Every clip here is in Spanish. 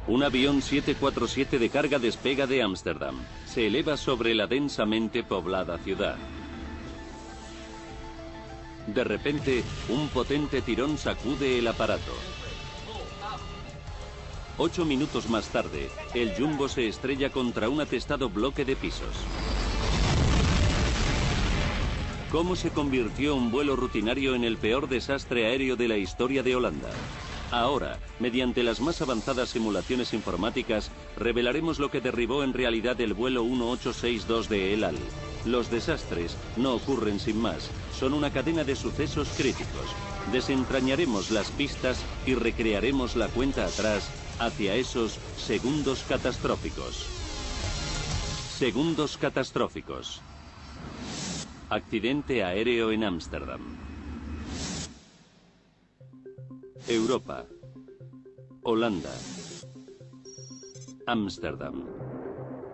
Un avión 747 de carga despega de Ámsterdam. Se eleva sobre la densamente poblada ciudad. De repente, un potente tirón sacude el aparato. 8 minutos más tarde, el Jumbo se estrella contra un atestado bloque de pisos. ¿Cómo se convirtió un vuelo rutinario en el peor desastre aéreo de la historia de Holanda? Ahora, mediante las más avanzadas simulaciones informáticas, revelaremos lo que derribó en realidad el vuelo 1862 de El Al. Los desastres no ocurren sin más, son una cadena de sucesos críticos. Desentrañaremos las pistas y recrearemos la cuenta atrás hacia esos segundos catastróficos. Segundos catastróficos. Accidente aéreo en Ámsterdam. Europa. Holanda. Ámsterdam.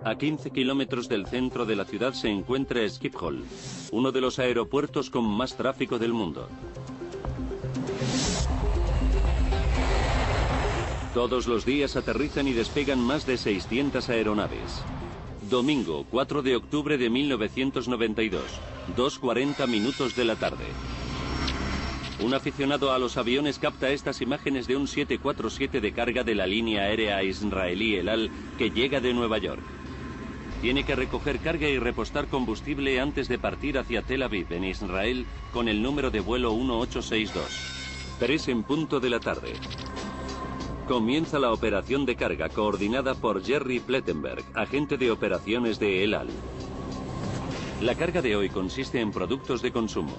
A 15 kilómetros del centro de la ciudad se encuentra Schiphol, uno de los aeropuertos con más tráfico del mundo. Todos los días aterrizan y despegan más de 600 aeronaves. Domingo, 4 de octubre de 1992, 2:40 minutos de la tarde. Un aficionado a los aviones capta estas imágenes de un 747 de carga de la línea aérea israelí El Al que llega de Nueva York. Tiene que recoger carga y repostar combustible antes de partir hacia Tel Aviv, en Israel, con el número de vuelo 1862. 3 en punto de la tarde. Comienza la operación de carga coordinada por Jerry Plettenberg, agente de operaciones de El Al. La carga de hoy consiste en productos de consumo,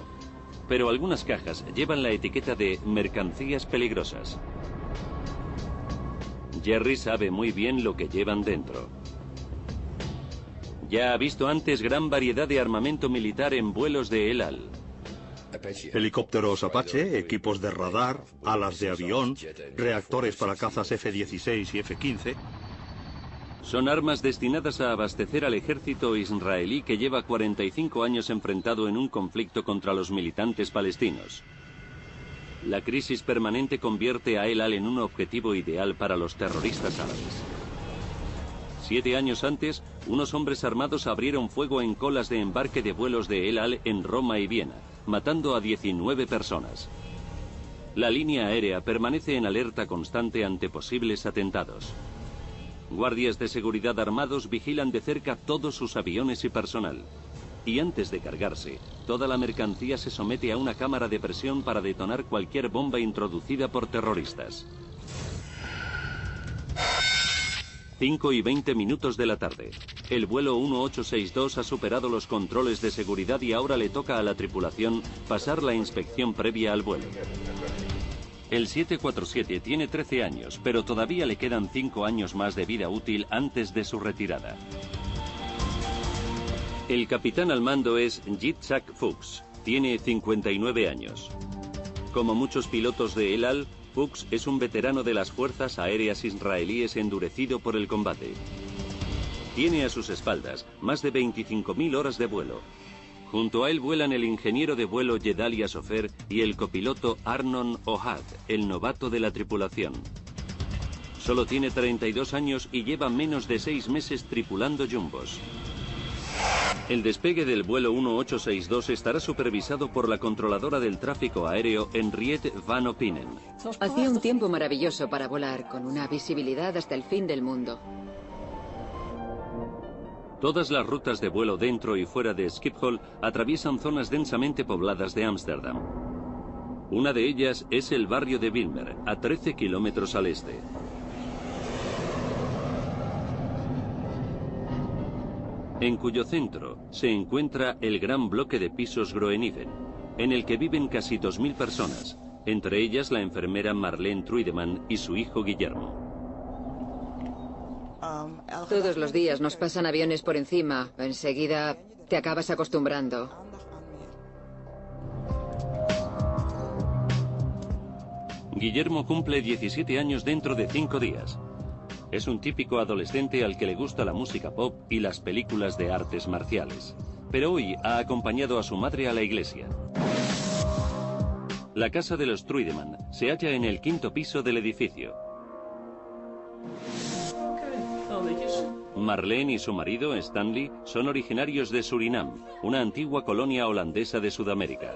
pero algunas cajas llevan la etiqueta de mercancías peligrosas. Jerry sabe muy bien lo que llevan dentro. Ya ha visto antes gran variedad de armamento militar en vuelos de El Al. Helicópteros Apache, equipos de radar, alas de avión, reactores para cazas F-16 y F-15. Son armas destinadas a abastecer al ejército israelí que lleva 45 años enfrentado en un conflicto contra los militantes palestinos. La crisis permanente convierte a El Al en un objetivo ideal para los terroristas árabes. 7 años antes, unos hombres armados abrieron fuego en colas de embarque de vuelos de El Al en Roma y Viena, matando a 19 personas. La línea aérea permanece en alerta constante ante posibles atentados. Guardias de seguridad armados vigilan de cerca todos sus aviones y personal. Y antes de cargarse, toda la mercancía se somete a una cámara de presión para detonar cualquier bomba introducida por terroristas. 5:20 minutos de la tarde. El vuelo 1862 ha superado los controles de seguridad y ahora le toca a la tripulación pasar la inspección previa al vuelo. El 747 tiene 13 años, pero todavía le quedan 5 años más de vida útil antes de su retirada. El capitán al mando es Yitzhak Fuchs. Tiene 59 años. Como muchos pilotos de El Al, Fuchs es un veterano de las fuerzas aéreas israelíes endurecido por el combate. Tiene a sus espaldas más de 25.000 horas de vuelo. Junto a él vuelan el ingeniero de vuelo Gedalia Sofer y el copiloto Arnon Ohad, el novato de la tripulación. Solo tiene 32 años y lleva menos de 6 meses tripulando jumbos. El despegue del vuelo 1862 estará supervisado por la controladora del tráfico aéreo Henriette van Opinen. Hacía un tiempo maravilloso para volar, con una visibilidad hasta el fin del mundo. Todas las rutas de vuelo dentro y fuera de Schiphol atraviesan zonas densamente pobladas de Ámsterdam. Una de ellas es el barrio de Wilmer, a 13 kilómetros al este. En cuyo centro se encuentra el gran bloque de pisos Groenhoven, en el que viven casi 2.000 personas, entre ellas la enfermera Marlene Truidemann y su hijo Guillermo. Todos los días nos pasan aviones por encima. Enseguida te acabas acostumbrando. Guillermo cumple 17 años dentro de 5 días. Es un típico adolescente al que le gusta la música pop y las películas de artes marciales. Pero hoy ha acompañado a su madre a la iglesia. La casa de los Truidemann se halla en el 5.º piso del edificio. Marlene y su marido, Stanley, son originarios de Surinam, una antigua colonia holandesa de Sudamérica.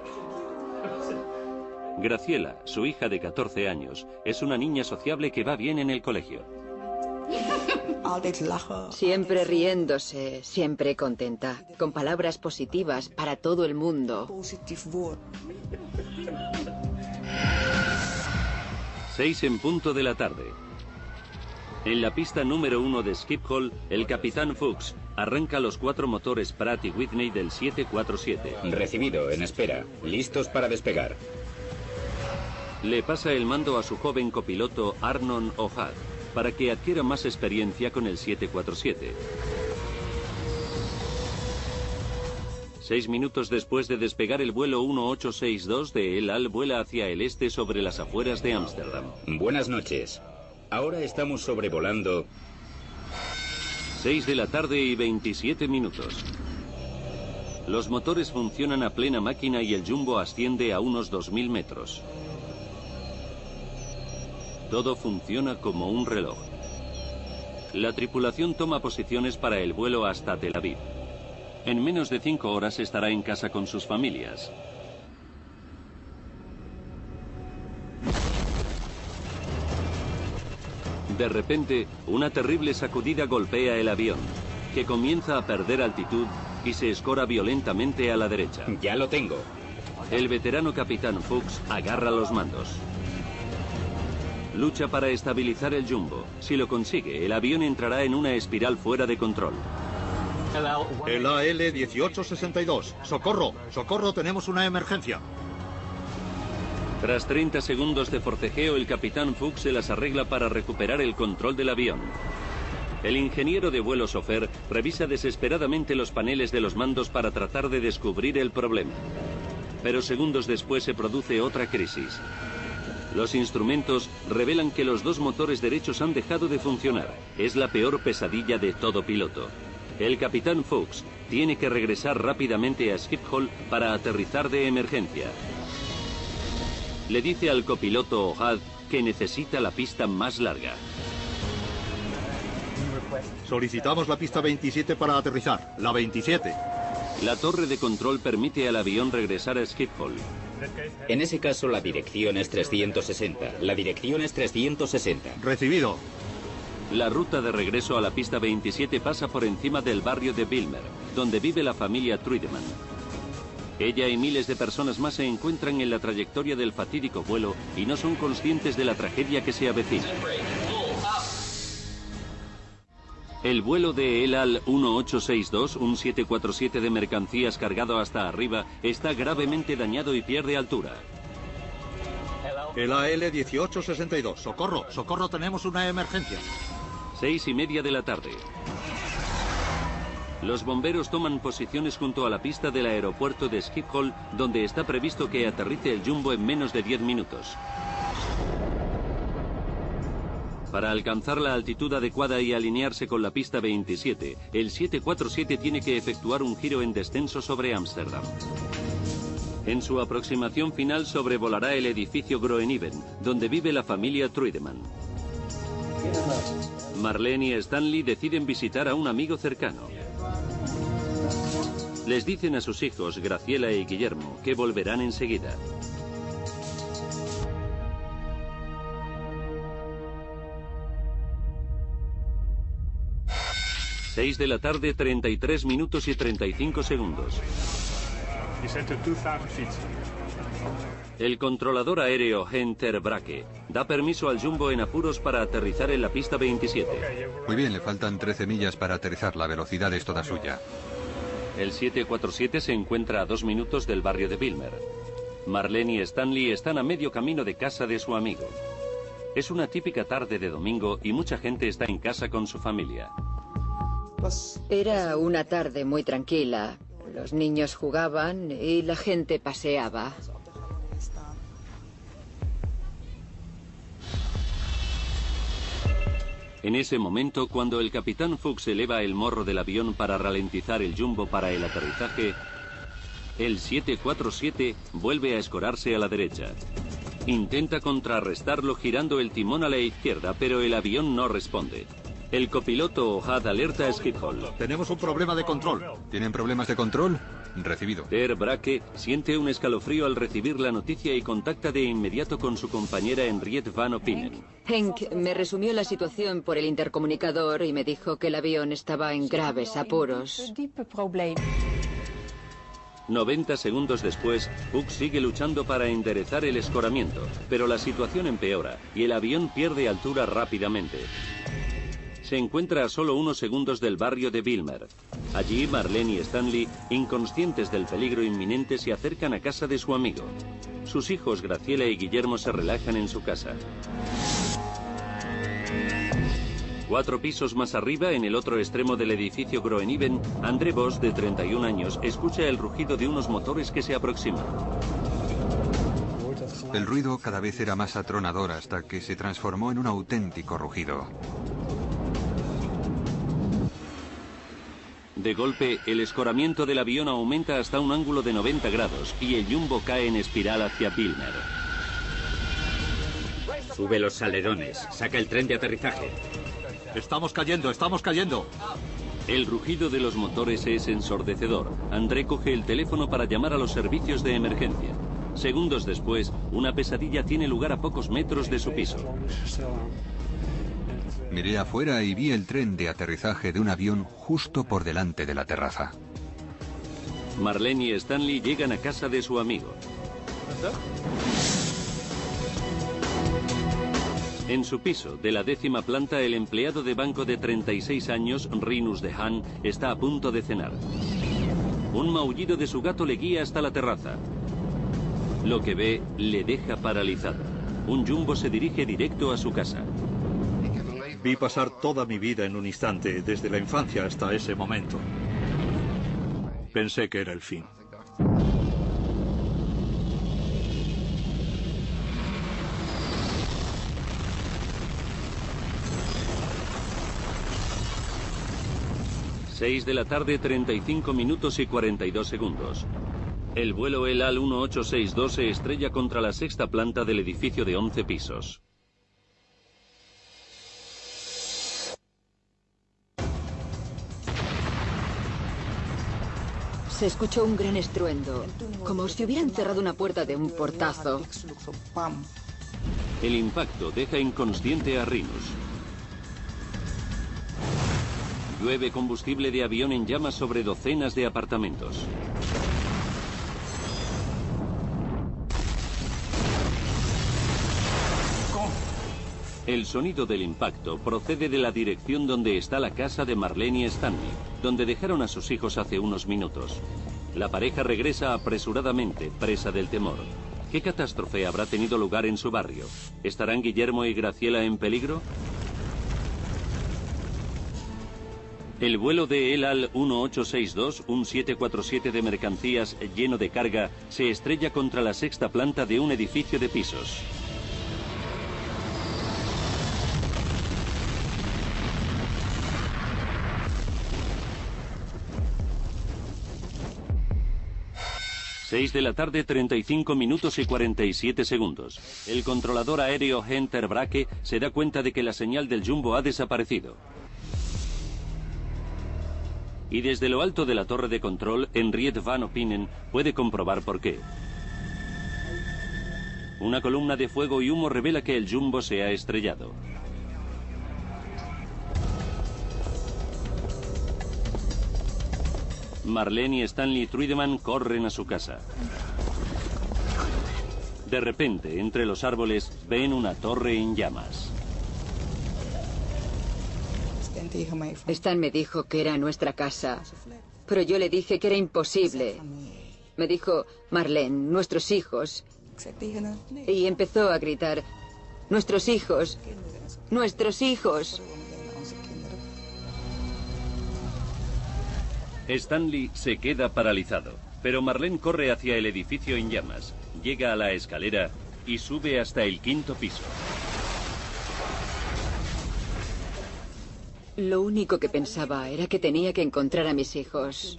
Graciela, su hija de 14 años, es una niña sociable que va bien en el colegio. Siempre riéndose, siempre contenta, con palabras positivas para todo el mundo. 6 en punto de la tarde. En la pista número 1 de Schiphol, el capitán Fuchs arranca los 4 motores Pratt y Whitney del 747. Recibido, en espera. Listos para despegar. Le pasa el mando a su joven copiloto Arnon O'Hare para que adquiera más experiencia con el 747. 6 minutos después de despegar, el vuelo 1862 de El Al vuela hacia el este sobre las afueras de Ámsterdam. Buenas noches. Ahora estamos sobrevolando... 6 de la tarde y 27 minutos. Los motores funcionan a plena máquina y el jumbo asciende a unos 2000 metros. Todo funciona como un reloj. La tripulación toma posiciones para el vuelo hasta Tel Aviv. En menos de 5 horas estará en casa con sus familias. De repente, una terrible sacudida golpea el avión, que comienza a perder altitud y se escora violentamente a la derecha. Ya lo tengo. El veterano capitán Fuchs agarra los mandos. Lucha para estabilizar el jumbo. Si lo consigue, el avión entrará en una espiral fuera de control. El AL-1862. ¡Socorro! ¡Socorro! ¡Tenemos una emergencia! Tras 30 segundos de forcejeo, el capitán Fuchs se las arregla para recuperar el control del avión. El ingeniero de vuelo Sofer revisa desesperadamente los paneles de los mandos para tratar de descubrir el problema. Pero segundos después se produce otra crisis. Los instrumentos revelan que los 2 motores derechos han dejado de funcionar. Es la peor pesadilla de todo piloto. El capitán Fuchs tiene que regresar rápidamente a Schiphol para aterrizar de emergencia. Le dice al copiloto O'Hare que necesita la pista más larga. Solicitamos la pista 27 para aterrizar. La 27. La torre de control permite al avión regresar a Schiphol. En ese caso, la dirección es 360. La dirección es 360. Recibido. La ruta de regreso a la pista 27 pasa por encima del barrio de Bilmer, donde vive la familia Truidemann. Ella y miles de personas más se encuentran en la trayectoria del fatídico vuelo y no son conscientes de la tragedia que se avecina. El vuelo de El Al 1862, un 747 de mercancías cargado hasta arriba, está gravemente dañado y pierde altura. El AL-1862. ¡Socorro! ¡Socorro! ¡Tenemos una emergencia! 6:30 de la tarde. Los bomberos toman posiciones junto a la pista del aeropuerto de Schiphol, donde está previsto que aterrice el jumbo en menos de 10 minutos. Para alcanzar la altitud adecuada y alinearse con la pista 27, el 747 tiene que efectuar un giro en descenso sobre Ámsterdam. En su aproximación final sobrevolará el edificio Groeneveen, donde vive la familia Truidemann. Marlene y Stanley deciden visitar a un amigo cercano. Les dicen a sus hijos, Graciela y Guillermo, que volverán enseguida. Seis de la tarde, 33 minutos y 35 segundos. El controlador aéreo Henter Brake da permiso al jumbo en apuros para aterrizar en la pista 27. Muy bien, le faltan 13 millas para aterrizar. La velocidad es toda suya. El 747 se encuentra a 2 minutos del barrio de Bilmer. Marlene y Stanley están a medio camino de casa de su amigo. Es una típica tarde de domingo y mucha gente está en casa con su familia. Era una tarde muy tranquila. Los niños jugaban y la gente paseaba. En ese momento, cuando el capitán Fuchs eleva el morro del avión para ralentizar el jumbo para el aterrizaje, el 747 vuelve a escorarse a la derecha. Intenta contrarrestarlo girando el timón a la izquierda, pero el avión no responde. El copiloto Ohad alerta a Schiphol. Tenemos un problema de control. ¿Tienen problemas de control? Recibido. Der Brake siente un escalofrío al recibir la noticia y contacta de inmediato con su compañera Henriette Van Opinen. Henk me resumió la situación por el intercomunicador y me dijo que el avión estaba en graves apuros. 90 segundos después, Puck sigue luchando para enderezar el escoramiento, pero la situación empeora y el avión pierde altura rápidamente. Se encuentra a solo unos segundos del barrio de Wilmer. Allí, Marlene y Stanley, inconscientes del peligro inminente, se acercan a casa de su amigo. Sus hijos, Graciela y Guillermo, se relajan en su casa. 4 pisos más arriba, en el otro extremo del edificio Groeniven, André Vos, de 31 años, escucha el rugido de unos motores que se aproximan. El ruido cada vez era más atronador hasta que se transformó en un auténtico rugido. De golpe, el escoramiento del avión aumenta hasta un ángulo de 90 grados y el jumbo cae en espiral hacia Wilmer. Sube los alerones. Saca el tren de aterrizaje. Estamos cayendo, estamos cayendo. El rugido de los motores es ensordecedor. André coge el teléfono para llamar a los servicios de emergencia. Segundos después, una pesadilla tiene lugar a pocos metros de su piso. Miré afuera y vi el tren de aterrizaje de un avión justo por delante de la terraza. Marlene y Stanley llegan a casa de su amigo. En su piso, de la 10ª planta, el empleado de banco de 36 años, Rinus de Haan, está a punto de cenar. Un maullido de su gato le guía hasta la terraza. Lo que ve le deja paralizado. Un jumbo se dirige directo a su casa. Vi pasar toda mi vida en un instante, desde la infancia hasta ese momento. Pensé que era el fin. Seis de la tarde, 35 minutos y 42 segundos. El vuelo El Al 1862 se estrella contra la 6ª planta del edificio de 11 pisos. Se escuchó un gran estruendo, como si hubieran cerrado una puerta de un portazo. El impacto deja inconsciente a Rinus. Llueve combustible de avión en llamas sobre docenas de apartamentos. El sonido del impacto procede de la dirección donde está la casa de Marlene y Stanley, donde dejaron a sus hijos hace unos minutos. La pareja regresa apresuradamente, presa del temor. ¿Qué catástrofe habrá tenido lugar en su barrio? ¿Estarán Guillermo y Graciela en peligro? El vuelo de El Al 1862, un 747 de mercancías lleno de carga, se estrella contra la 6ª planta de un edificio de pisos. Seis de la tarde, 35 minutos y 47 segundos. El controlador aéreo Henter Brake se da cuenta de que la señal del jumbo ha desaparecido. Y desde lo alto de la torre de control, Henriette Van Opinen puede comprobar por qué. Una columna de fuego y humo revela que el jumbo se ha estrellado. Marlene y Stanley Trudeman corren a su casa. De repente, entre los árboles, ven una torre en llamas. Stan me dijo que era nuestra casa, pero yo le dije que era imposible. Me dijo, Marlene, nuestros hijos. Y empezó a gritar, nuestros hijos, nuestros hijos. Stanley se queda paralizado, pero Marlene corre hacia el edificio en llamas, llega a la escalera y sube hasta el 5º piso. Lo único que pensaba era que tenía que encontrar a mis hijos.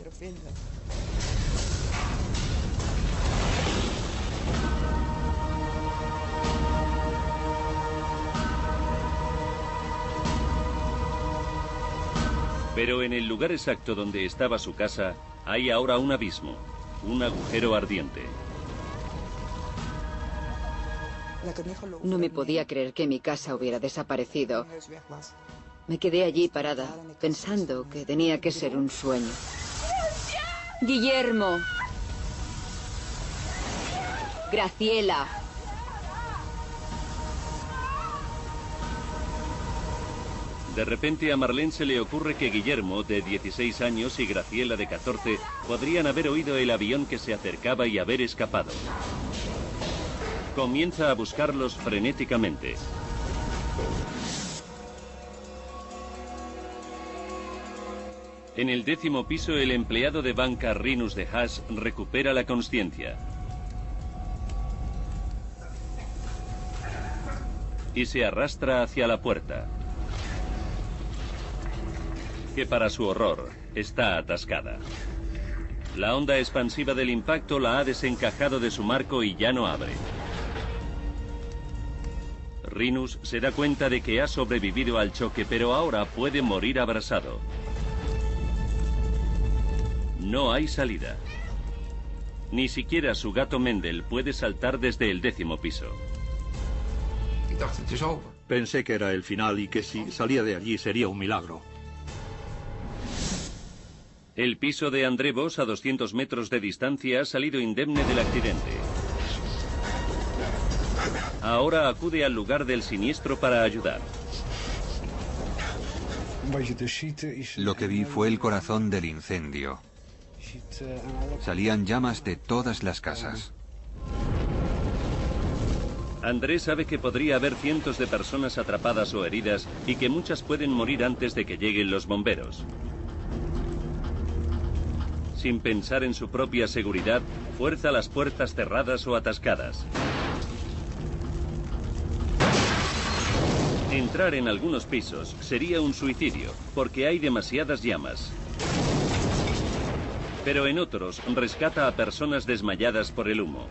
Pero en el lugar exacto donde estaba su casa, hay ahora un abismo, un agujero ardiente. No me podía creer que mi casa hubiera desaparecido. Me quedé allí parada, pensando que tenía que ser un sueño. ¡Guillermo! ¡Graciela! De repente a Marlene se le ocurre que Guillermo, de 16 años, y Graciela, de 14, podrían haber oído el avión que se acercaba y haber escapado. Comienza a buscarlos frenéticamente. En el 10º piso, el empleado de banca Rinus de Haas recupera la consciencia. Y se arrastra hacia la puerta, que para su horror está atascada. La onda expansiva del impacto la ha desencajado de su marco y ya no abre. Rinus se da cuenta de que ha sobrevivido al choque, pero ahora puede morir abrasado. No hay salida. Ni siquiera su gato Mendel puede saltar desde el 10º piso. Pensé que era el final y que si salía de allí sería un milagro. El piso de André Vos, a 200 metros de distancia, ha salido indemne del accidente. Ahora acude al lugar del siniestro para ayudar. Lo que vi fue el corazón del incendio. Salían llamas de todas las casas. André sabe que podría haber cientos de personas atrapadas o heridas y que muchas pueden morir antes de que lleguen los bomberos. Sin pensar en su propia seguridad, fuerza las puertas cerradas o atascadas. Entrar en algunos pisos sería un suicidio, porque hay demasiadas llamas. Pero en otros rescata a personas desmayadas por el humo.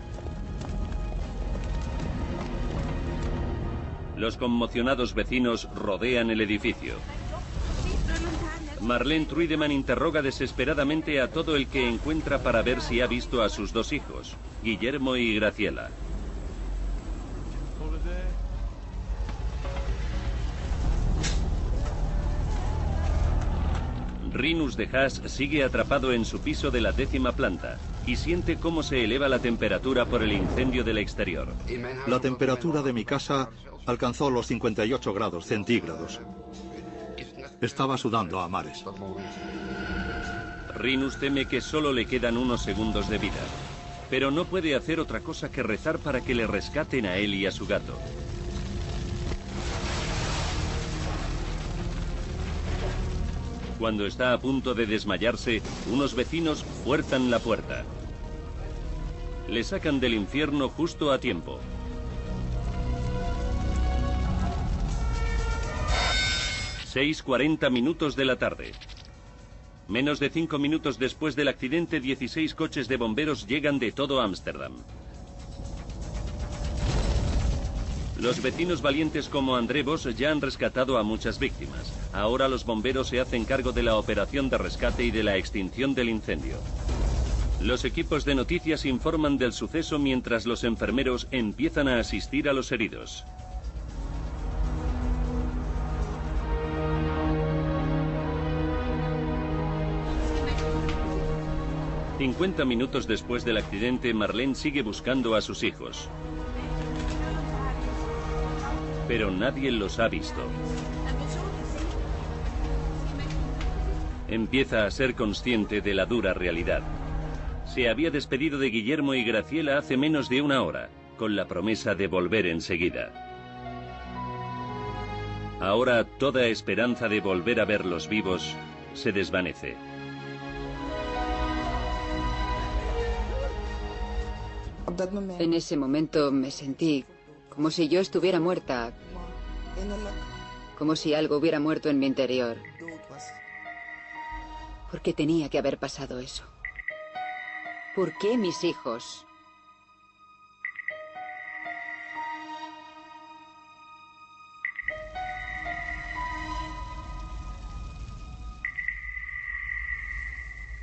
Los conmocionados vecinos rodean el edificio. Marlene Truidemann interroga desesperadamente a todo el que encuentra para ver si ha visto a sus dos hijos, Guillermo y Graciela. Rinus de Haas sigue atrapado en su piso de la 10ª planta y siente cómo se eleva la temperatura por el incendio del exterior. La temperatura de mi casa alcanzó los 58 grados centígrados. Estaba sudando a mares. Rinus teme que solo le quedan unos segundos de vida, pero no puede hacer otra cosa que rezar para que le rescaten a él y a su gato. Cuando está a punto de desmayarse, unos vecinos fuerzan la puerta. Le sacan del infierno justo a tiempo. Seis 40 minutos de la tarde. Menos de 5 minutos después del accidente, 16 coches de bomberos llegan de todo Ámsterdam. Los vecinos valientes como André Vos ya han rescatado a muchas víctimas. Ahora los bomberos se hacen cargo de la operación de rescate y de la extinción del incendio. Los equipos de noticias informan del suceso mientras los enfermeros empiezan a asistir a los heridos. ...50 minutos después del accidente, Marlene sigue buscando a sus hijos. Pero nadie los ha visto. Empieza a ser consciente de la dura realidad. Se había despedido de Guillermo y Graciela hace menos de una hora, con la promesa de volver enseguida. Ahora toda esperanza de volver a verlos vivos se desvanece. En ese momento me sentí como si yo estuviera muerta, como si algo hubiera muerto en mi interior. ¿Por qué tenía que haber pasado eso? ¿Por qué mis hijos?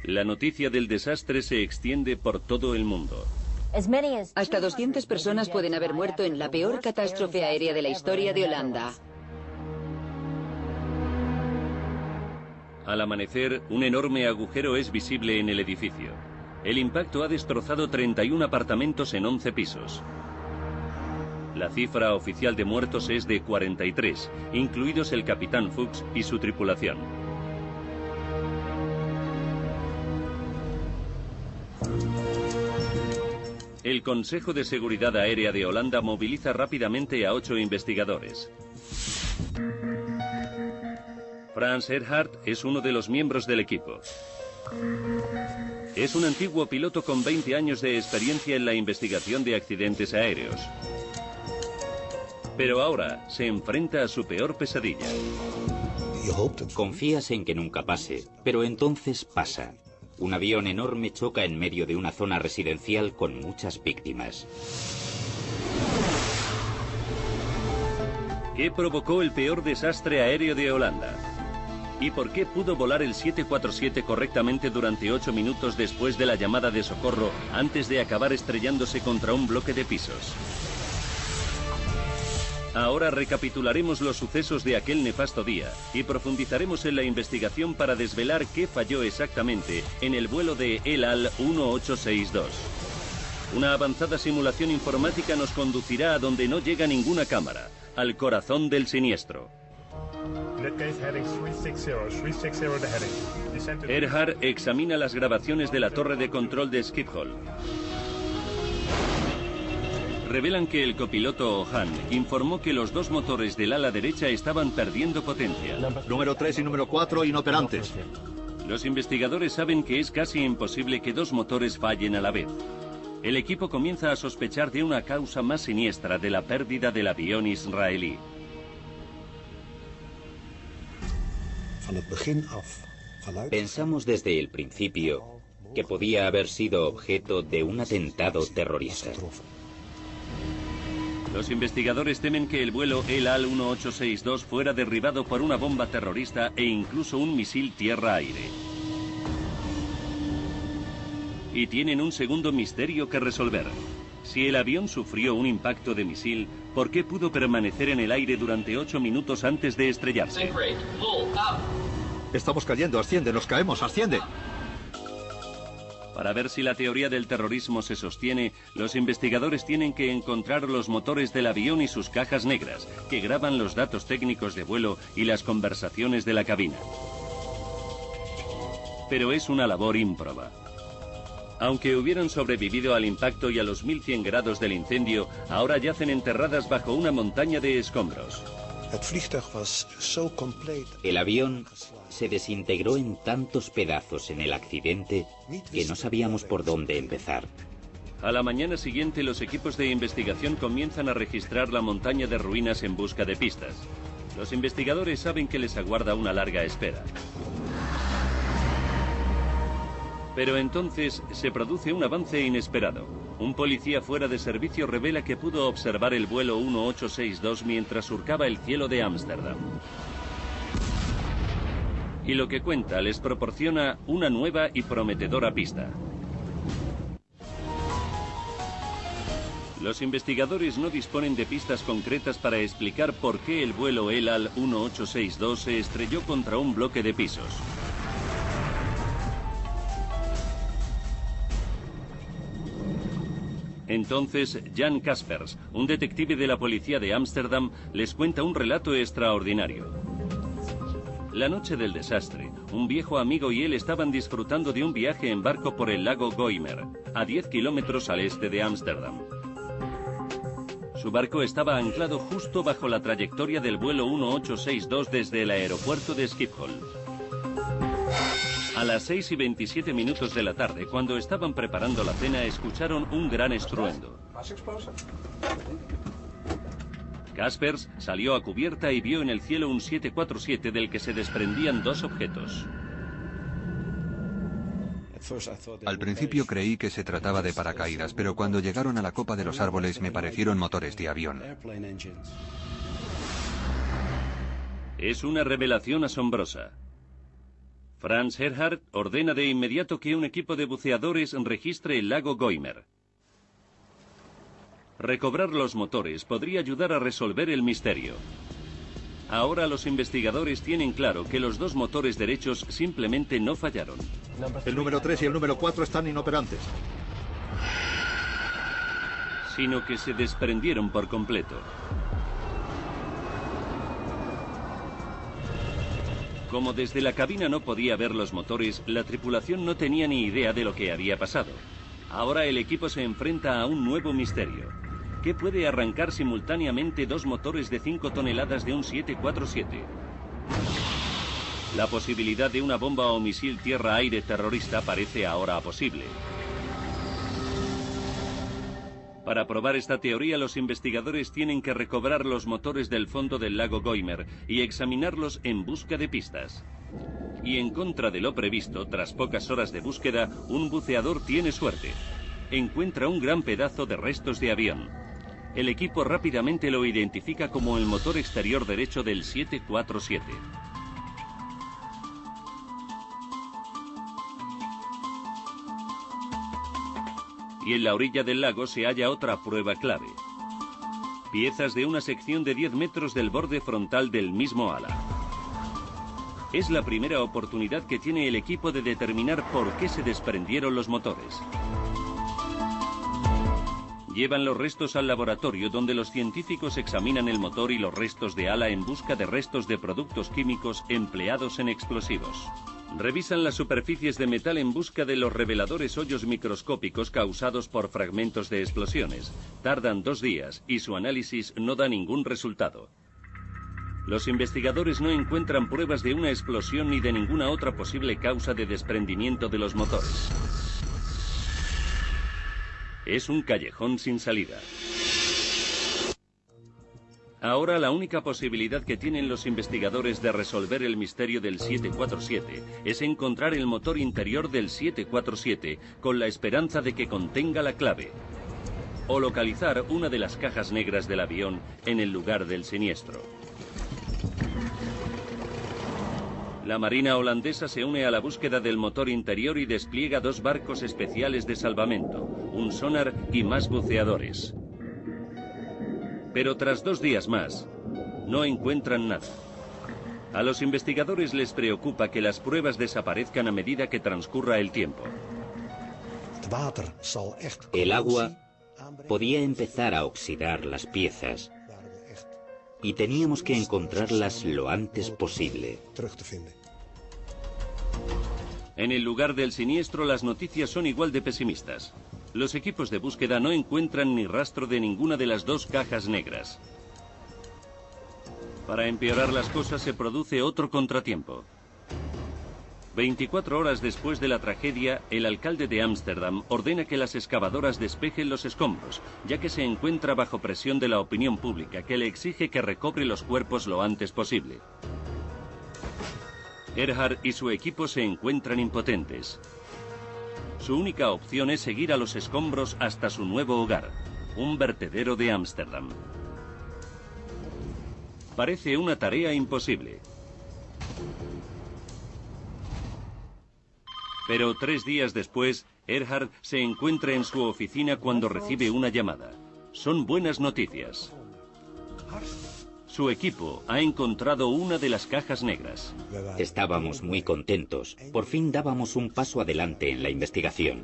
La noticia del desastre se extiende por todo el mundo. Hasta 200 personas pueden haber muerto en la peor catástrofe aérea de la historia de Holanda. Al amanecer, un enorme agujero es visible en el edificio. El impacto ha destrozado 31 apartamentos en 11 pisos. La cifra oficial de muertos es de 43, incluidos el capitán Fuchs y su tripulación. El Consejo de Seguridad Aérea de Holanda moviliza rápidamente a 8 investigadores. Frans Erhardt es uno de los miembros del equipo. Es un antiguo piloto con 20 años de experiencia en la investigación de accidentes aéreos. Pero ahora se enfrenta a su peor pesadilla. Confías en que nunca pase, pero entonces pasa. Un avión enorme choca en medio de una zona residencial con muchas víctimas. ¿Qué provocó el peor desastre aéreo de Holanda? ¿Y por qué pudo volar el 747 correctamente durante 8 minutos después de la llamada de socorro antes de acabar estrellándose contra un bloque de pisos? Ahora recapitularemos los sucesos de aquel nefasto día y profundizaremos en la investigación para desvelar qué falló exactamente en el vuelo de El Al 1862. Una avanzada simulación informática nos conducirá a donde no llega ninguna cámara, al corazón del siniestro. Erhardt examina las grabaciones de la torre de control de Schiphol. Revelan que el copiloto O'Han informó que los 2 motores del ala derecha estaban perdiendo potencia. Número 3 y número 4 inoperantes. Los investigadores saben que es casi imposible que 2 motores fallen a la vez. El equipo comienza a sospechar de una causa más siniestra de la pérdida del avión israelí. Pensamos desde el principio que podía haber sido objeto de un atentado terrorista. Los investigadores temen que el vuelo El Al 1862 fuera derribado por una bomba terrorista e incluso un misil tierra-aire. Y tienen un segundo misterio que resolver. Si el avión sufrió un impacto de misil, ¿por qué pudo permanecer en el aire durante 8 minutos antes de estrellarse? Estamos cayendo, asciende, nos caemos, asciende. Para ver si la teoría del terrorismo se sostiene, los investigadores tienen que encontrar los motores del avión y sus cajas negras, que graban los datos técnicos de vuelo y las conversaciones de la cabina. Pero es una labor ímproba. Aunque hubieran sobrevivido al impacto y a los 1100 grados del incendio, ahora yacen enterradas bajo una montaña de escombros. El avión se desintegró en tantos pedazos en el accidente que no sabíamos por dónde empezar. A la mañana siguiente, los equipos de investigación comienzan a registrar la montaña de ruinas en busca de pistas. Los investigadores saben que les aguarda una larga espera. Pero entonces se produce un avance inesperado. Un policía fuera de servicio revela que pudo observar el vuelo 1862 mientras surcaba el cielo de Ámsterdam. Y lo que cuenta les proporciona una nueva y prometedora pista. Los investigadores no disponen de pistas concretas para explicar por qué el vuelo El Al 1862 se estrelló contra un bloque de pisos. Entonces, Jan Kaspers, un detective de la policía de Ámsterdam, les cuenta un relato extraordinario. La noche del desastre, un viejo amigo y él estaban disfrutando de un viaje en barco por el lago Goimer, a 10 kilómetros al este de Ámsterdam. Su barco estaba anclado justo bajo la trayectoria del vuelo 1862 desde el aeropuerto de Schiphol. A las 6:27 de la tarde, cuando estaban preparando la cena, escucharon un gran estruendo. Kaspers salió a cubierta y vio en el cielo un 747 del que se desprendían 2 objetos. Al principio creí que se trataba de paracaídas, pero cuando llegaron a la copa de los árboles me parecieron motores de avión. Es una revelación asombrosa. Franz Erhard ordena de inmediato que un equipo de buceadores registre el lago Goymer. Recobrar los motores podría ayudar a resolver el misterio. Ahora los investigadores tienen claro que los dos motores derechos simplemente no fallaron. El número 3 y el número 4 están inoperantes. Sino que se desprendieron por completo. Como desde la cabina no podía ver los motores, la tripulación no tenía ni idea de lo que había pasado. Ahora el equipo se enfrenta a un nuevo misterio. ¿Qué puede arrancar simultáneamente dos motores de 5 toneladas de un 747? La posibilidad de una bomba o misil tierra-aire terrorista parece ahora posible. Para probar esta teoría, los investigadores tienen que recobrar los motores del fondo del lago Goymer y examinarlos en busca de pistas. Y en contra de lo previsto, tras pocas horas de búsqueda, un buceador tiene suerte. Encuentra un gran pedazo de restos de avión. El equipo rápidamente lo identifica como el motor exterior derecho del 747. Y en la orilla del lago se halla otra prueba clave. Piezas de una sección de 10 metros del borde frontal del mismo ala. Es la primera oportunidad que tiene el equipo de determinar por qué se desprendieron los motores. Llevan los restos al laboratorio donde los científicos examinan el motor y los restos de ala en busca de restos de productos químicos empleados en explosivos. Revisan las superficies de metal en busca de los reveladores hoyos microscópicos causados por fragmentos de explosiones. Tardan 2 días y su análisis no da ningún resultado. Los investigadores no encuentran pruebas de una explosión ni de ninguna otra posible causa de desprendimiento de los motores. Es un callejón sin salida. Ahora la única posibilidad que tienen los investigadores de resolver el misterio del 747 es encontrar el motor interior del 747 con la esperanza de que contenga la clave, o localizar una de las cajas negras del avión en el lugar del siniestro. La Marina holandesa se une a la búsqueda del motor interior y despliega 2 barcos especiales de salvamento, un sonar y más buceadores. Pero tras 2 días más, no encuentran nada. A los investigadores les preocupa que las pruebas desaparezcan a medida que transcurra el tiempo. El agua podía empezar a oxidar las piezas y teníamos que encontrarlas lo antes posible. En el lugar del siniestro, las noticias son igual de pesimistas. Los equipos de búsqueda no encuentran ni rastro de ninguna de las 2 cajas negras. Para empeorar las cosas, se produce otro contratiempo. 24 horas después de la tragedia, el alcalde de Ámsterdam ordena que las excavadoras despejen los escombros, ya que se encuentra bajo presión de la opinión pública, que le exige que recobre los cuerpos lo antes posible. Erhard y su equipo se encuentran impotentes. Su única opción es seguir a los escombros hasta su nuevo hogar, un vertedero de Ámsterdam. Parece una tarea imposible. Pero 3 días después, Erhard se encuentra en su oficina cuando recibe una llamada. Son buenas noticias. Su equipo ha encontrado una de las cajas negras. Estábamos muy contentos. Por fin dábamos un paso adelante en la investigación.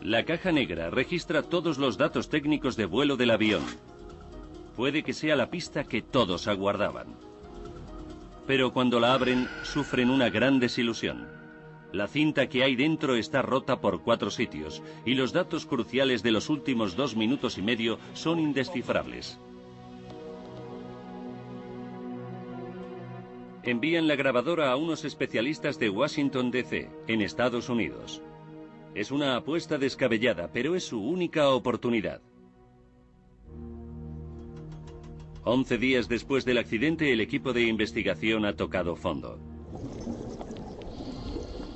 La caja negra registra todos los datos técnicos de vuelo del avión. Puede que sea la pista que todos aguardaban. Pero cuando la abren, sufren una gran desilusión. La cinta que hay dentro está rota por 4 sitios y los datos cruciales de los últimos 2 minutos y medio son indescifrables. Envían la grabadora a unos especialistas de Washington, D.C., en Estados Unidos. Es una apuesta descabellada, pero es su única oportunidad. 11 días después del accidente, el equipo de investigación ha tocado fondo.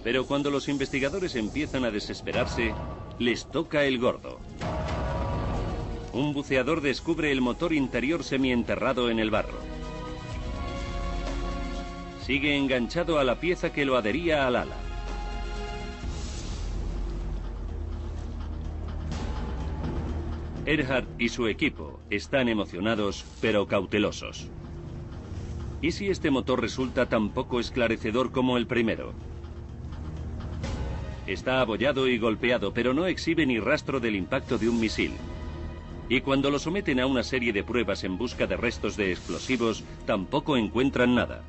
Pero cuando los investigadores empiezan a desesperarse, les toca el gordo. Un buceador descubre el motor interior semienterrado en el barro. Sigue enganchado a la pieza que lo adhería al ala. Earhart y su equipo están emocionados, pero cautelosos. ¿Y si este motor resulta tan poco esclarecedor como el primero? Está abollado y golpeado, pero no exhibe ni rastro del impacto de un misil. Y cuando lo someten a una serie de pruebas en busca de restos de explosivos, tampoco encuentran nada.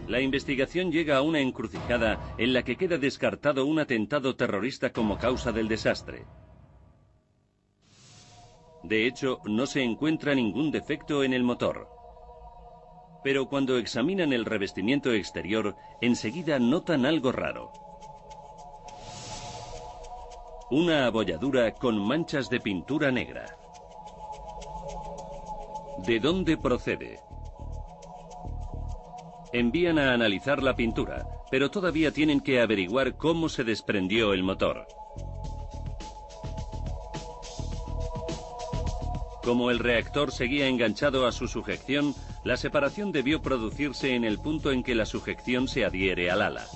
La investigación llega a una encrucijada en la que queda descartado un atentado terrorista como causa del desastre. De hecho, no se encuentra ningún defecto en el motor. Pero cuando examinan el revestimiento exterior, enseguida notan algo raro. Una abolladura con manchas de pintura negra. ¿De dónde procede? Envían a analizar la pintura, pero todavía tienen que averiguar cómo se desprendió el motor. Como el reactor seguía enganchado a su sujeción, la separación debió producirse en el punto en que la sujeción se adhiere al ala.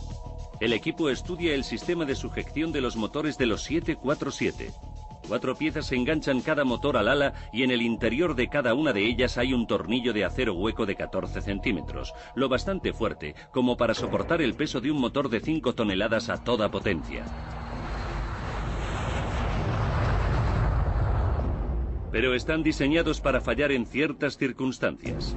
El equipo estudia el sistema de sujeción de los motores de los 747. 4 piezas se enganchan cada motor al ala y en el interior de cada una de ellas hay un tornillo de acero hueco de 14 centímetros, lo bastante fuerte como para soportar el peso de un motor de 5 toneladas a toda potencia. Pero están diseñados para fallar en ciertas circunstancias.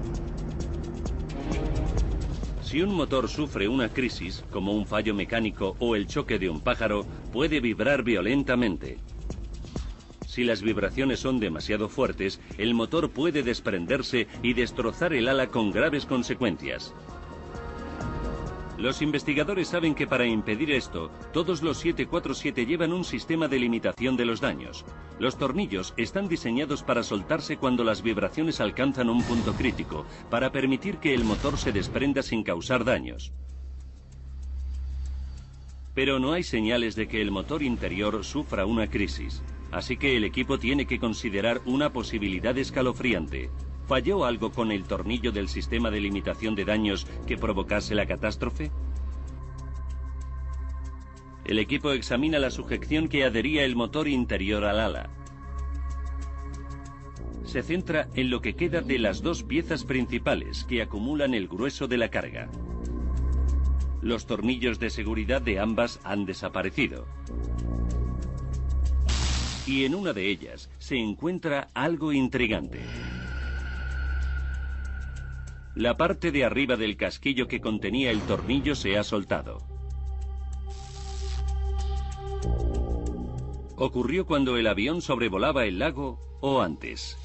Si un motor sufre una crisis, como un fallo mecánico o el choque de un pájaro, puede vibrar violentamente. Si las vibraciones son demasiado fuertes, el motor puede desprenderse y destrozar el ala con graves consecuencias. Los investigadores saben que para impedir esto, todos los 747 llevan un sistema de limitación de los daños. Los tornillos están diseñados para soltarse cuando las vibraciones alcanzan un punto crítico, para permitir que el motor se desprenda sin causar daños. Pero no hay señales de que el motor interior sufra una crisis, así que el equipo tiene que considerar una posibilidad escalofriante. ¿Falló algo con el tornillo del sistema de limitación de daños que provocase la catástrofe? El equipo examina la sujeción que adhería el motor interior al ala. Se centra en lo que queda de las 2 piezas principales que acumulan el grueso de la carga. Los tornillos de seguridad de ambas han desaparecido. Y en una de ellas se encuentra algo intrigante. La parte de arriba del casquillo que contenía el tornillo se ha soltado. ¿Ocurrió cuando el avión sobrevolaba el lago o antes?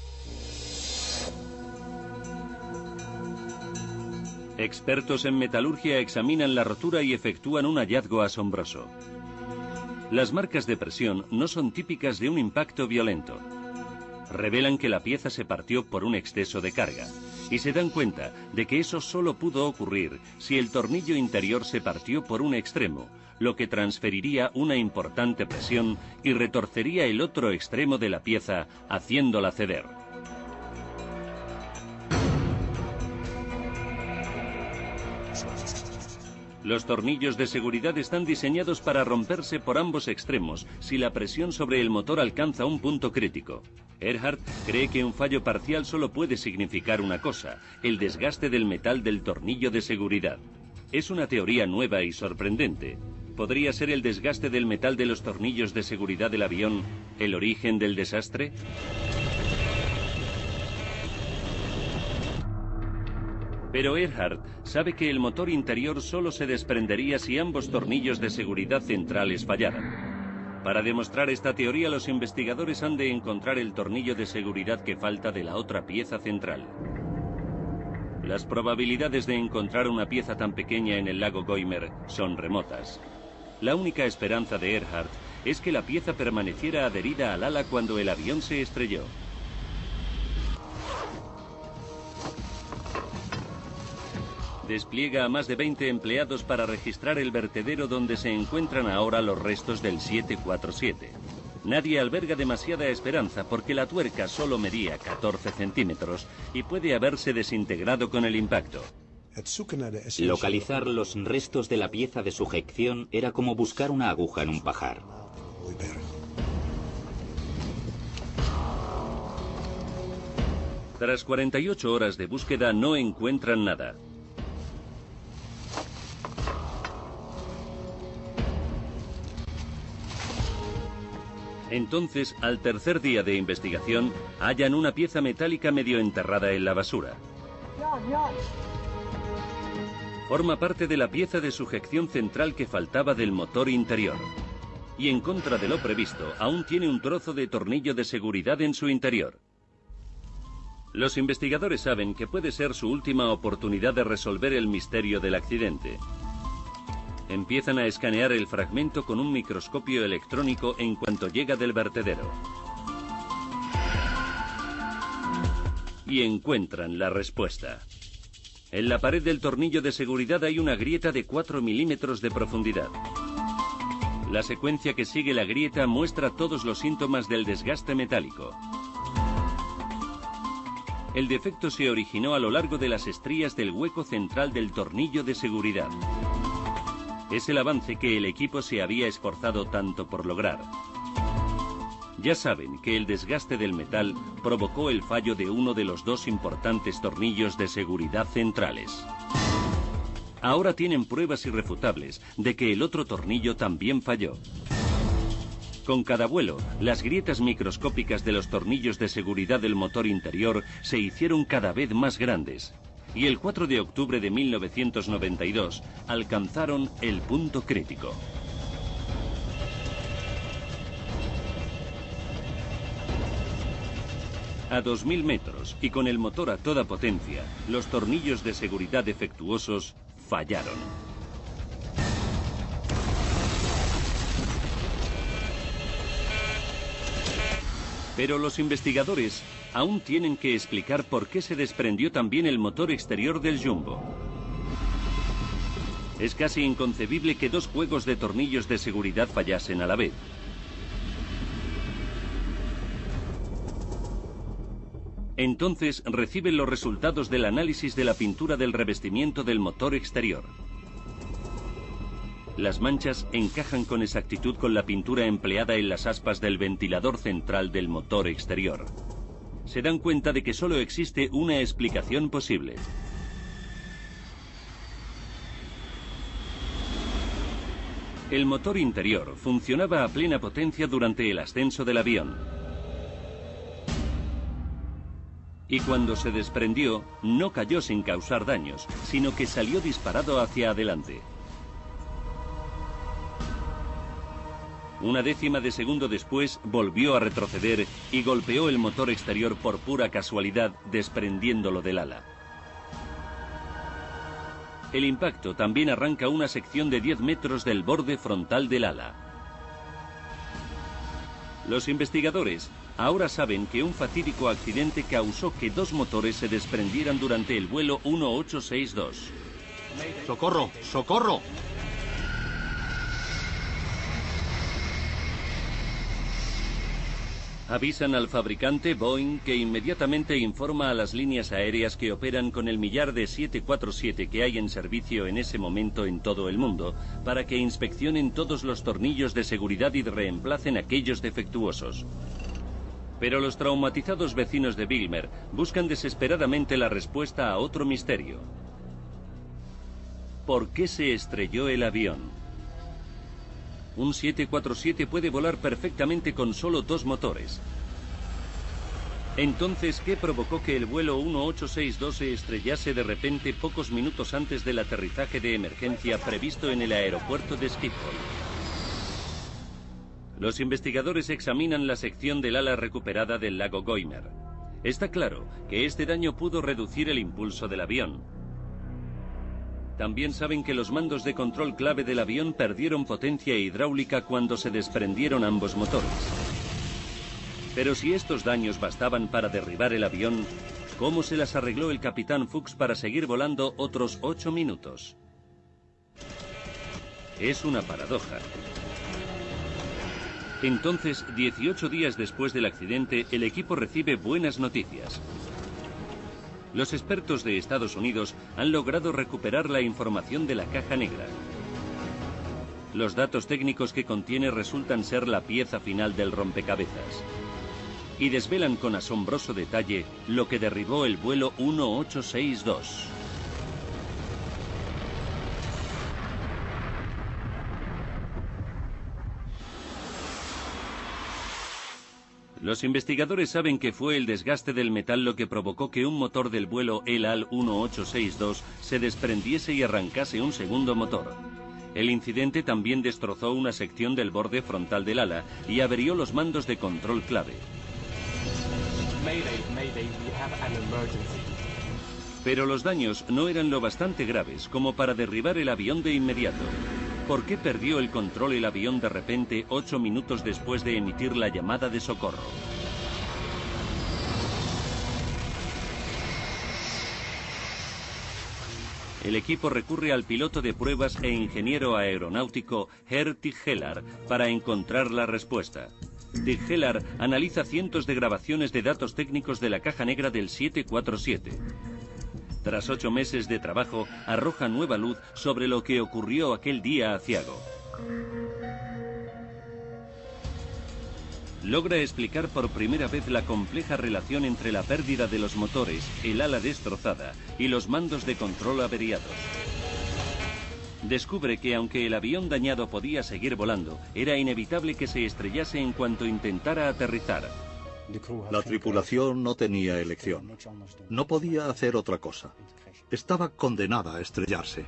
Expertos en metalurgia examinan la rotura y efectúan un hallazgo asombroso. Las marcas de presión no son típicas de un impacto violento. Revelan que la pieza se partió por un exceso de carga, y se dan cuenta de que eso solo pudo ocurrir si el tornillo interior se partió por un extremo, lo que transferiría una importante presión y retorcería el otro extremo de la pieza, haciéndola ceder. Los tornillos de seguridad están diseñados para romperse por ambos extremos si la presión sobre el motor alcanza un punto crítico. Earhart cree que un fallo parcial solo puede significar una cosa: el desgaste del metal del tornillo de seguridad. Es una teoría nueva y sorprendente. ¿Podría ser el desgaste del metal de los tornillos de seguridad del avión el origen del desastre? Pero Earhart sabe que el motor interior solo se desprendería si ambos tornillos de seguridad centrales fallaran. Para demostrar esta teoría, los investigadores han de encontrar el tornillo de seguridad que falta de la otra pieza central. Las probabilidades de encontrar una pieza tan pequeña en el lago Goymer son remotas. La única esperanza de Earhart es que la pieza permaneciera adherida al ala cuando el avión se estrelló. Despliega a más de 20 empleados para registrar el vertedero donde se encuentran ahora los restos del 747. Nadie alberga demasiada esperanza porque la tuerca solo medía 14 centímetros y puede haberse desintegrado con el impacto. Localizar los restos de la pieza de sujeción era como buscar una aguja en un pajar. Tras 48 horas de búsqueda no encuentran nada. Entonces, al tercer día de investigación, hallan una pieza metálica medio enterrada en la basura. Forma parte de la pieza de sujeción central que faltaba del motor interior. Y en contra de lo previsto, aún tiene un trozo de tornillo de seguridad en su interior. Los investigadores saben que puede ser su última oportunidad de resolver el misterio del accidente. Empiezan a escanear el fragmento con un microscopio electrónico en cuanto llega del vertedero. Y encuentran la respuesta. En la pared del tornillo de seguridad hay una grieta de 4 milímetros de profundidad. La secuencia que sigue la grieta muestra todos los síntomas del desgaste metálico. El defecto se originó a lo largo de las estrías del hueco central del tornillo de seguridad. Es el avance que el equipo se había esforzado tanto por lograr. Ya saben que el desgaste del metal provocó el fallo de uno de los dos importantes tornillos de seguridad centrales. Ahora tienen pruebas irrefutables de que el otro tornillo también falló. Con cada vuelo, las grietas microscópicas de los tornillos de seguridad del motor interior se hicieron cada vez más grandes. Y el 4 de octubre de 1992 alcanzaron el punto crítico. A 2000 metros y con el motor a toda potencia, los tornillos de seguridad defectuosos fallaron. Pero los investigadores aún tienen que explicar por qué se desprendió también el motor exterior del Jumbo. Es casi inconcebible que dos juegos de tornillos de seguridad fallasen a la vez. Entonces reciben los resultados del análisis de la pintura del revestimiento del motor exterior. Las manchas encajan con exactitud con la pintura empleada en las aspas del ventilador central del motor exterior. Se dan cuenta de que solo existe una explicación posible. El motor interior funcionaba a plena potencia durante el ascenso del avión. Y cuando se desprendió, no cayó sin causar daños, sino que salió disparado hacia adelante. Una décima de segundo después volvió a retroceder y golpeó el motor exterior por pura casualidad, desprendiéndolo del ala. El impacto también arranca una sección de 10 metros del borde frontal del ala. Los investigadores ahora saben que un fatídico accidente causó que dos motores se desprendieran durante el vuelo 1862. ¡Socorro! ¡Socorro! Avisan al fabricante Boeing, que inmediatamente informa a las líneas aéreas que operan con el millar de 747 que hay en servicio en ese momento en todo el mundo, para que inspeccionen todos los tornillos de seguridad y reemplacen aquellos defectuosos. Pero los traumatizados vecinos de Bijlmer buscan desesperadamente la respuesta a otro misterio. ¿Por qué se estrelló el avión? Un 747 puede volar perfectamente con solo dos motores. Entonces, ¿qué provocó que el vuelo 1862 se estrellase de repente pocos minutos antes del aterrizaje de emergencia previsto en el aeropuerto de Schiphol? Los investigadores examinan la sección del ala recuperada del lago Goymer. Está claro que este daño pudo reducir el impulso del avión. También saben que los mandos de control clave del avión perdieron potencia hidráulica cuando se desprendieron ambos motores. Pero si estos daños bastaban para derribar el avión, ¿cómo se las arregló el capitán Fuchs para seguir volando otros 8 minutos? Es una paradoja. Entonces, 18 días después del accidente, el equipo recibe buenas noticias. Los expertos de Estados Unidos han logrado recuperar la información de la caja negra. Los datos técnicos que contiene resultan ser la pieza final del rompecabezas. Y desvelan con asombroso detalle lo que derribó el vuelo 1862. Los investigadores saben que fue el desgaste del metal lo que provocó que un motor del vuelo El Al 1862 se desprendiese y arrancase un segundo motor. El incidente también destrozó una sección del borde frontal del ala y averió los mandos de control clave. Pero los daños no eran lo bastante graves como para derribar el avión de inmediato. ¿Por qué perdió el control el avión de repente 8 minutos después de emitir la llamada de socorro? El equipo recurre al piloto de pruebas e ingeniero aeronáutico Herr Tigelaar para encontrar la respuesta. Tigelaar analiza cientos de grabaciones de datos técnicos de la caja negra del 747. Tras 8 meses de trabajo, arroja nueva luz sobre lo que ocurrió aquel día aciago. Logra explicar por primera vez la compleja relación entre la pérdida de los motores, el ala destrozada y los mandos de control averiados. Descubre que aunque el avión dañado podía seguir volando, era inevitable que se estrellase en cuanto intentara aterrizar. La tripulación no tenía elección. No podía hacer otra cosa. Estaba condenada a estrellarse.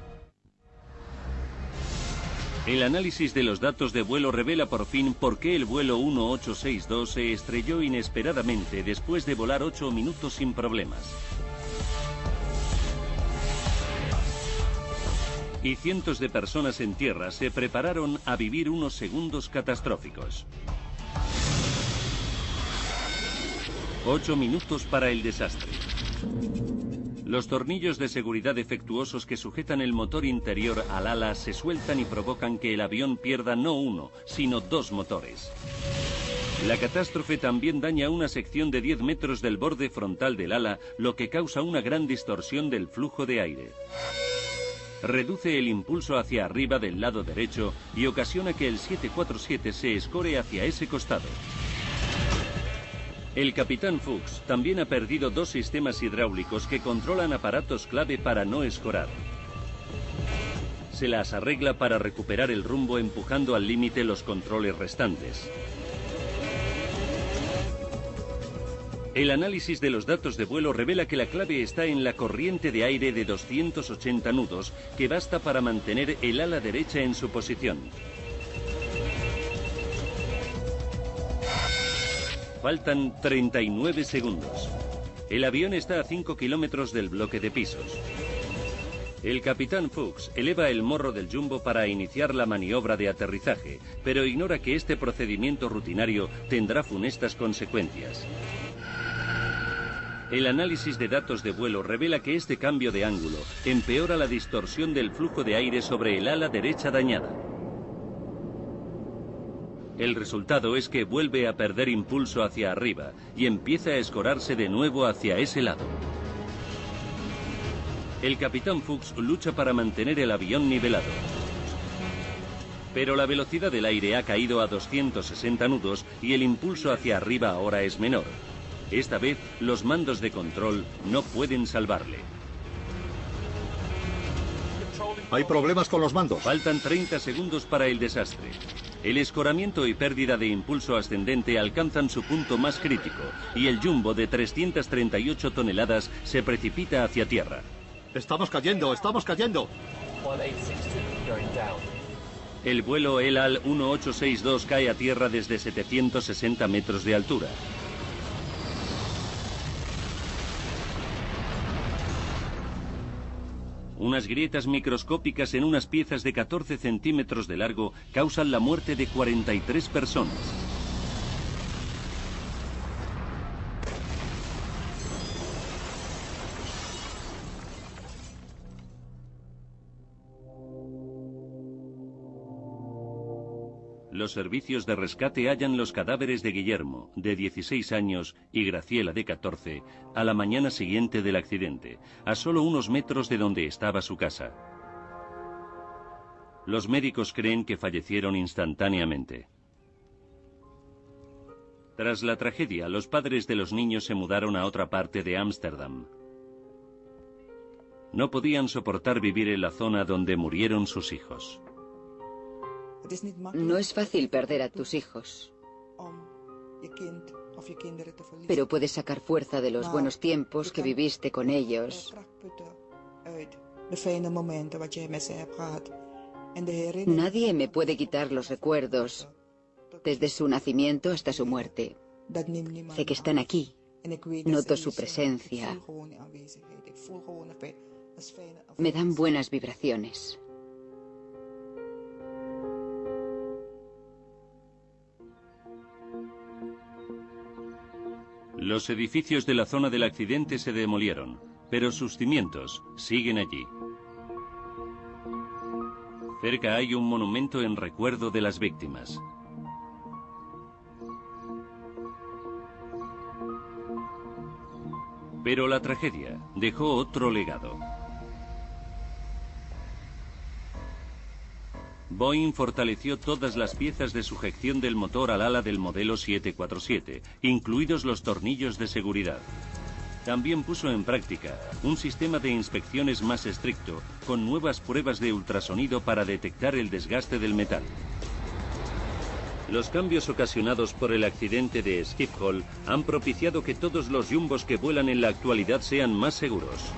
El análisis de los datos de vuelo revela por fin por qué el vuelo 1862 se estrelló inesperadamente después de volar 8 minutos sin problemas. Y cientos de personas en tierra se prepararon a vivir unos segundos catastróficos. 8 minutos para el desastre. Los tornillos de seguridad defectuosos que sujetan el motor interior al ala se sueltan y provocan que el avión pierda no uno, sino 2 motores. La catástrofe también daña una sección de 10 metros del borde frontal del ala, lo que causa una gran distorsión del flujo de aire. Reduce el impulso hacia arriba del lado derecho y ocasiona que el 747 se escore hacia ese costado. El capitán Fuchs también ha perdido 2 sistemas hidráulicos que controlan aparatos clave para no escorar. Se las arregla para recuperar el rumbo empujando al límite los controles restantes. El análisis de los datos de vuelo revela que la clave está en la corriente de aire de 280 nudos que basta para mantener el ala derecha en su posición. Faltan 39 segundos. El avión está a 5 kilómetros del bloque de pisos. El capitán Fuchs eleva el morro del jumbo para iniciar la maniobra de aterrizaje, pero ignora que este procedimiento rutinario tendrá funestas consecuencias. El análisis de datos de vuelo revela que este cambio de ángulo empeora la distorsión del flujo de aire sobre el ala derecha dañada. El resultado es que vuelve a perder impulso hacia arriba y empieza a escorarse de nuevo hacia ese lado. El capitán Fuchs lucha para mantener el avión nivelado. Pero la velocidad del aire ha caído a 260 nudos y el impulso hacia arriba ahora es menor. Esta vez, los mandos de control no pueden salvarle. Hay problemas con los mandos. Faltan 30 segundos para el desastre. El escoramiento y pérdida de impulso ascendente alcanzan su punto más crítico y el jumbo de 338 toneladas se precipita hacia tierra. ¡Estamos cayendo! ¡Estamos cayendo! El vuelo El Al 1862 cae a tierra desde 760 metros de altura. Unas grietas microscópicas en unas piezas de 14 centímetros de largo causan la muerte de 43 personas. Los servicios de rescate hallan los cadáveres de Guillermo, de 16 años, y Graciela, de 14, a la mañana siguiente del accidente, a solo unos metros de donde estaba su casa. Los médicos creen que fallecieron instantáneamente. Tras la tragedia, los padres de los niños se mudaron a otra parte de Ámsterdam. No podían soportar vivir en la zona donde murieron sus hijos. No es fácil perder a tus hijos, pero puedes sacar fuerza de los buenos tiempos que viviste con ellos. Nadie me puede quitar los recuerdos, desde su nacimiento hasta su muerte. Sé que están aquí, noto su presencia. Me dan buenas vibraciones. Los edificios de la zona del accidente se demolieron, pero sus cimientos siguen allí. Cerca hay un monumento en recuerdo de las víctimas. Pero la tragedia dejó otro legado. Boeing fortaleció todas las piezas de sujeción del motor al ala del modelo 747, incluidos los tornillos de seguridad. También puso en práctica un sistema de inspecciones más estricto, con nuevas pruebas de ultrasonido para detectar el desgaste del metal. Los cambios ocasionados por el accidente de Schiphol han propiciado que todos los jumbos que vuelan en la actualidad sean más seguros.